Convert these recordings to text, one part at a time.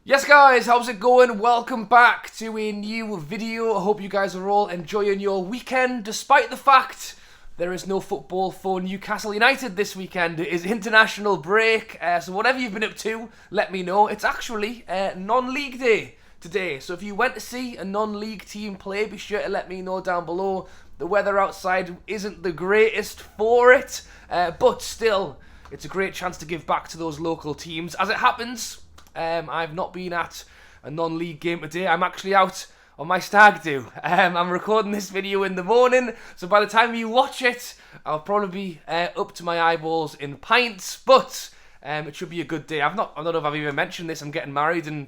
Yes guys, how's it going? Welcome back to a new video. I hope you guys are all enjoying your weekend, despite the fact there is no football for Newcastle United this weekend. It is international break, so whatever you've been up to, let me know. It's actually non-league day today, so if you went to see a non-league team play, be sure to let me know down below. The weather outside isn't the greatest for it, but still, it's a great chance to give back to those local teams. As it happens, I've not been at a non-league game today. I'm actually out on my stag do. I'm recording this video in the morning, so by the time you watch it, I'll probably be up to my eyeballs in pints, but it should be a good day. I don't know if I've even mentioned this. I'm getting married in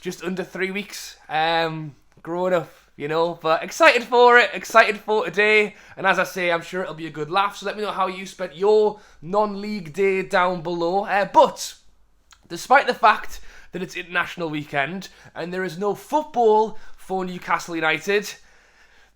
just under 3 weeks. Growing up, you know, but excited for it, excited for today, and as I say, I'm sure it'll be a good laugh, so let me know how you spent your non-league day down below. But despite the fact that it's international weekend and there is no football for Newcastle United,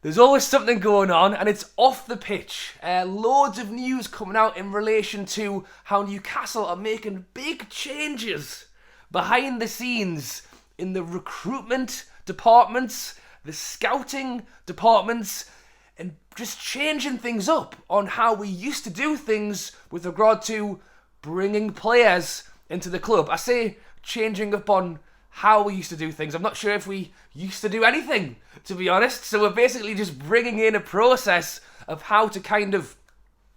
there's always something going on, and it's off the pitch. Loads of news coming out in relation to how Newcastle are making big changes behind the scenes in the recruitment departments, the scouting departments, and just changing things up on how we used to do things with regard to bringing players into the club. I say changing up on how we used to do things. I'm not sure if we used to do anything, to be honest. So we're basically just bringing in a process of how to kind of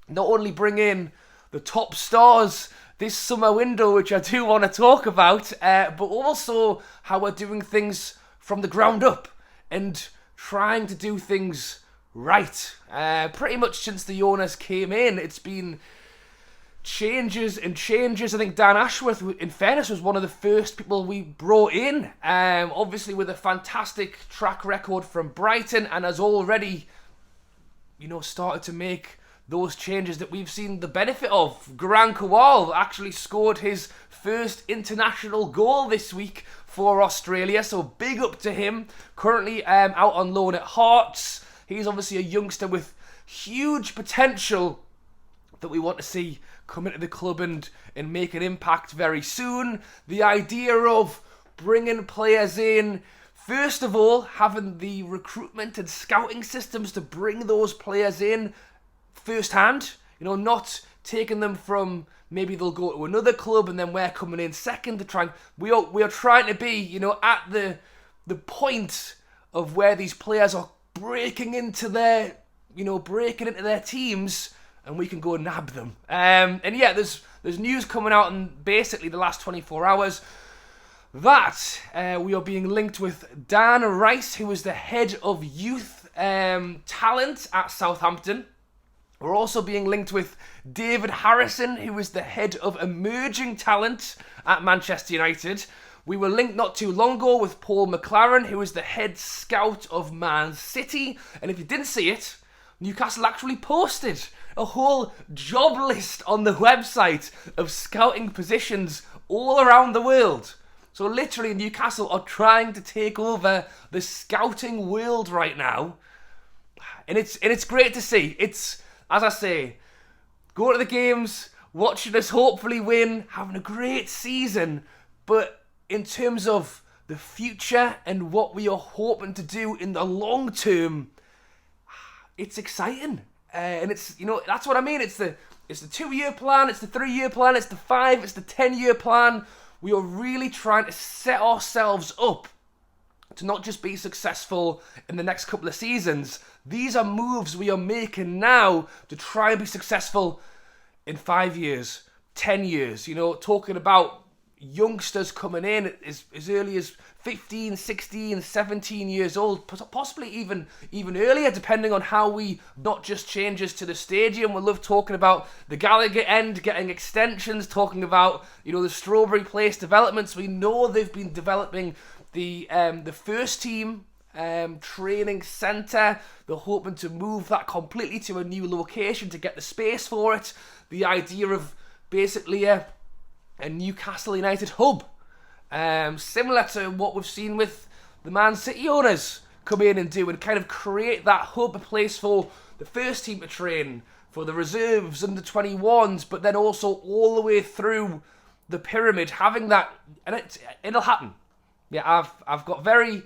not only bring in the top stars this summer window, which I do want to talk about, but also how we're doing things from the ground up and trying to do things right. Pretty much since the owners came in, it's been changes and changes. I think Dan Ashworth, in fairness, was one of the first people we brought in, obviously with a fantastic track record from Brighton, and has already, you know, started to make those changes that we've seen the benefit of. Garang Kowal actually scored his first international goal this week for Australia, so big up to him. Currently out on loan at Hearts. He's obviously a youngster with huge potential that we want to see come into the club and make an impact very soon. The idea of bringing players in, first of all, having the recruitment and scouting systems to bring those players in firsthand, you know, not taking them from, maybe they'll go to another club and then we're coming in second to try and, we are trying to be, you know, at the point of where these players are breaking into their teams, and we can go nab them. And yeah, there's news coming out in basically the last 24 hours that we are being linked with Dan Rice, who is the head of youth talent at Southampton. We're also being linked with David Harrison, who is the head of emerging talent at Manchester United. We were linked not too long ago with Paul McLaren, who is the head scout of Man City. And if you didn't see it, Newcastle actually posted a whole job list on the website of scouting positions all around the world. So literally Newcastle are trying to take over the scouting world right now. And it's great to see. It's, as I say, go to the games, watching us hopefully win, having a great season. But in terms of the future and what we are hoping to do in the long term, it's exciting. And it's, you know, that's what I mean. It's the 2-year plan, it's the 3-year plan, it's the 5, it's the 10-year plan. We are really trying to set ourselves up to not just be successful in the next couple of seasons. These are moves we are making now to try and be successful in 5 years, 10 years. You know, talking about youngsters coming in as early as 15, 16, 17 years old, possibly even earlier, depending on how we, not just changes to the stadium. We love talking about the Gallagher end, getting extensions, talking about, you know, the Strawberry Place developments. We know they've been developing the first team training centre. They're hoping to move that completely to a new location to get the space for it. The idea of basically a Newcastle United hub, similar to what we've seen with the Man City owners come in and do, and kind of create that hub, a place for the first team to train, for the reserves, under 21s, but then also all the way through the pyramid, having that, and it'll happen. Yeah, I've got very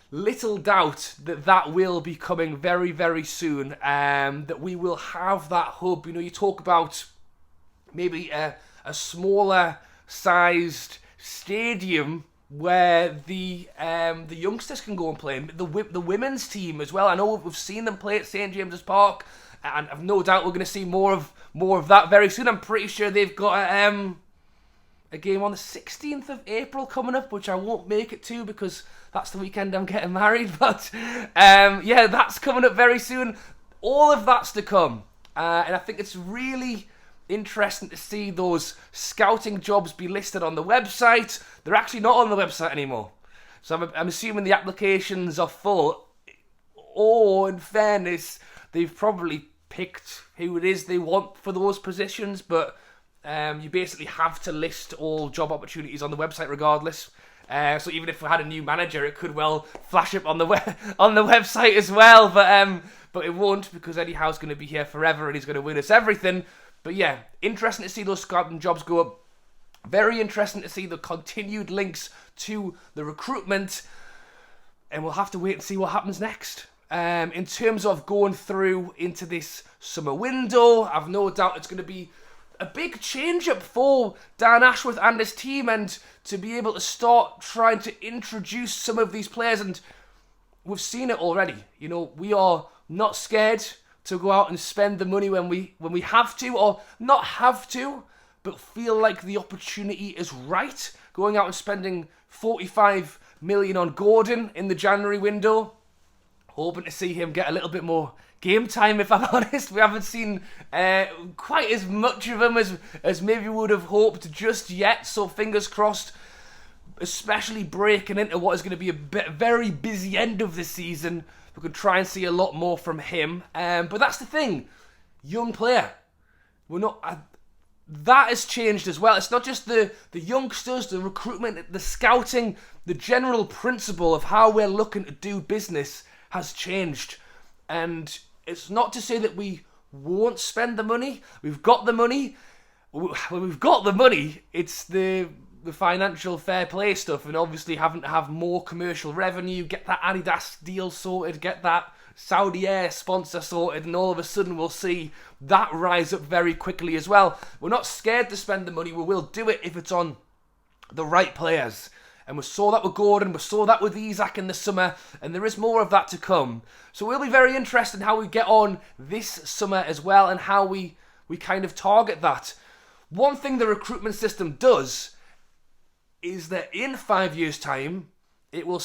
little doubt that that will be coming very, very soon. That we will have that hub. You know, you talk about maybe a smaller sized stadium where the youngsters can go and play. The women's team as well. I know we've seen them play at St James's Park, and I've no doubt we're going to see more of that very soon. I'm pretty sure they've got a game on the 16th of April coming up, which I won't make it to because that's the weekend I'm getting married. But yeah, that's coming up very soon. All of that's to come, and I think it's really interesting to see those scouting jobs be listed on the website. They're actually not on the website anymore, so I'm assuming the applications are full. Or, in fairness, they've probably picked who it is they want for those positions, but you basically have to list all job opportunities on the website regardless. So even if we had a new manager, it could well flash up on the website as well. But it won't, because Eddie Howe's going to be here forever and he's going to win us everything. But yeah, interesting to see those scouting jobs go up. Very interesting to see the continued links to the recruitment. And we'll have to wait and see what happens next. In terms of going through into this summer window, I've no doubt it's going to be a big change up for Dan Ashworth and his team, and to be able to start trying to introduce some of these players. And we've seen it already. You know, we are not scared to go out and spend the money when we have to, or not have to, but feel like the opportunity is right. Going out and spending 45 million on Gordon in the January window, hoping to see him get a little bit more game time, if I'm honest. We haven't seen quite as much of him as maybe we would have hoped just yet, so fingers crossed, especially breaking into what is going to be a very busy end of the season. We could try and see a lot more from him. But that's the thing, young player. We're not... that has changed as well. It's not just the youngsters, the recruitment, the scouting, the general principle of how we're looking to do business has changed. And it's not to say that we won't spend the money. We've got the money. We've got the money. It's the financial fair play stuff, and obviously having to have more commercial revenue, get that Adidas deal sorted, get that Saudi Air sponsor sorted, and all of a sudden we'll see that rise up very quickly as well. We're not scared to spend the money. We will do it if it's on the right players. And we saw that with Gordon, we saw that with Isak in the summer, and there is more of that to come. So we'll be very interested in how we get on this summer as well, and how we kind of target that. One thing the recruitment system does is that in 5 years' time, it will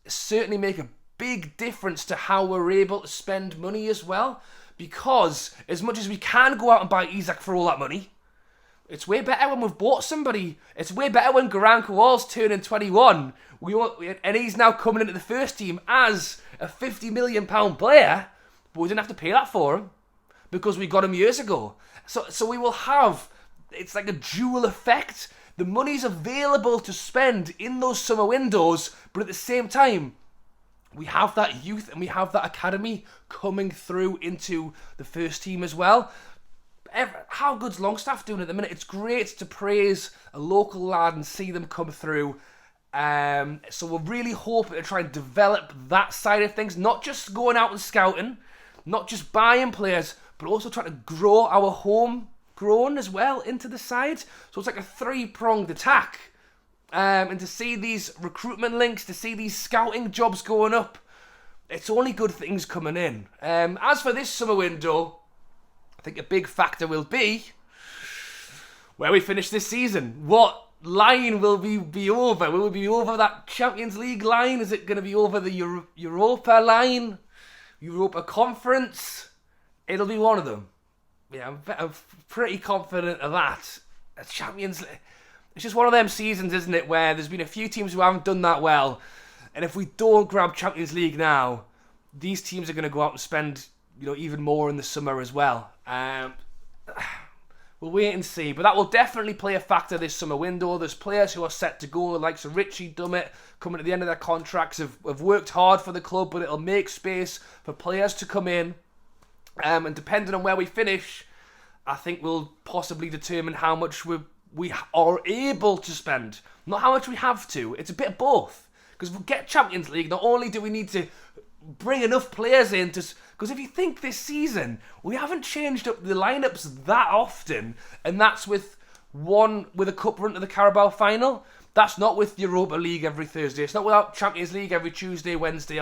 certainly make a big difference to how we're able to spend money as well. Because as much as we can go out and buy Isak for all that money, it's way better when we've bought somebody. It's way better when Garang Kowal's turning 21. And he's now coming into the first team as a £50 million player, but we didn't have to pay that for him because we got him years ago. So we will have, it's like a dual effect. The money's available to spend in those summer windows, but at the same time, we have that youth and we have that academy coming through into the first team as well. How good's Longstaff doing at the minute? It's great to praise a local lad and see them come through. So we're really hoping to try and develop that side of things, not just going out and scouting, not just buying players, but also trying to grow our homegrown as well into the side. So it's like a three-pronged attack. And to see these recruitment links, to see these scouting jobs going up, it's only good things coming in. As for this summer window, I think a big factor will be where we finish this season. What line will we be over? Will we be over that Champions League line? Is it going to be over the Europa line? Europa Conference? It'll be one of them. Yeah, I'm pretty confident of that. A Champions League. It's just one of them seasons, isn't it, where there's been a few teams who haven't done that well. And if we don't grab Champions League now, these teams are going to go out and spend, even more in the summer as well. We'll wait and see, but that will definitely play a factor this summer window. There's players who are set to go, like Sir Richie Dummett, coming at the end of their contracts, have worked hard for the club, but it'll make space for players to come in. And depending on where we finish, I think we'll possibly determine how much we are able to spend, not how much we have to. It's a bit of both. Because if we get Champions League, not only do we need to bring enough players in to... Because if you think this season, we haven't changed up the lineups that often, and that's with a cup run to the Carabao final. That's not with Europa League every Thursday. It's not without Champions League every Tuesday, Wednesday.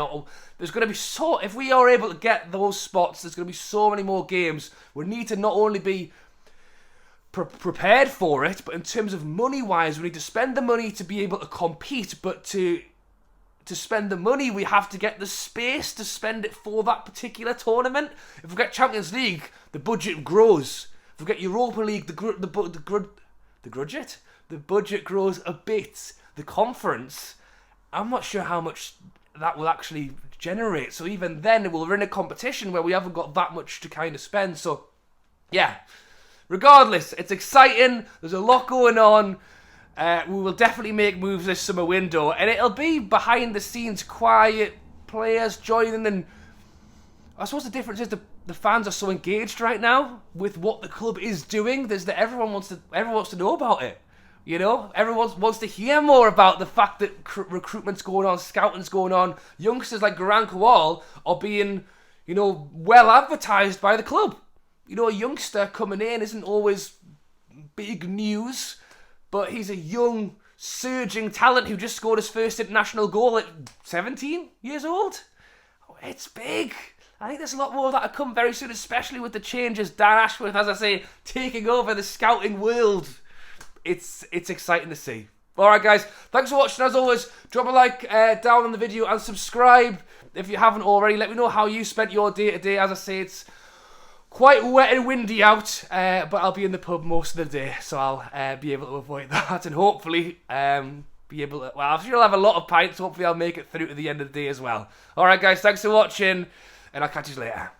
There's going to be if we are able to get those spots, there's going to be so many more games. We need to not only be prepared for it, but in terms of money-wise, we need to spend the money to be able to compete. But to spend the money, we have to get the space to spend it for that particular tournament. If we get Champions League, the budget grows. If we get Europa League, the budget grows a bit. The conference, I'm not sure how much that will actually generate. So even then, we're in a competition where we haven't got that much to kind of spend. So, yeah. Regardless, it's exciting. There's a lot going on. We will definitely make moves this summer window. And it'll be behind the scenes, quiet, players joining. And I suppose the difference is the fans are so engaged right now with what the club is doing. Everyone wants to know about it. You know, everyone wants to hear more about the fact that recruitment's going on, scouting's going on. Youngsters like Garang Kowal are being, well advertised by the club. A youngster coming in isn't always big news, but he's a young, surging talent who just scored his first international goal at 17 years old. It's big. I think there's a lot more of that to come very soon, especially with the changes. Dan Ashworth, as I say, taking over the scouting world. It's exciting to see. Alright guys, thanks for watching. As always, drop a like down on the video and subscribe if you haven't already. Let me know how you spent your day today. As I say, it's quite wet and windy out, but I'll be in the pub most of the day, so I'll be able to avoid that and hopefully be able to... Well, I'm sure I'll have a lot of pints. Hopefully I'll make it through to the end of the day as well. Alright guys, thanks for watching, and I'll catch you later.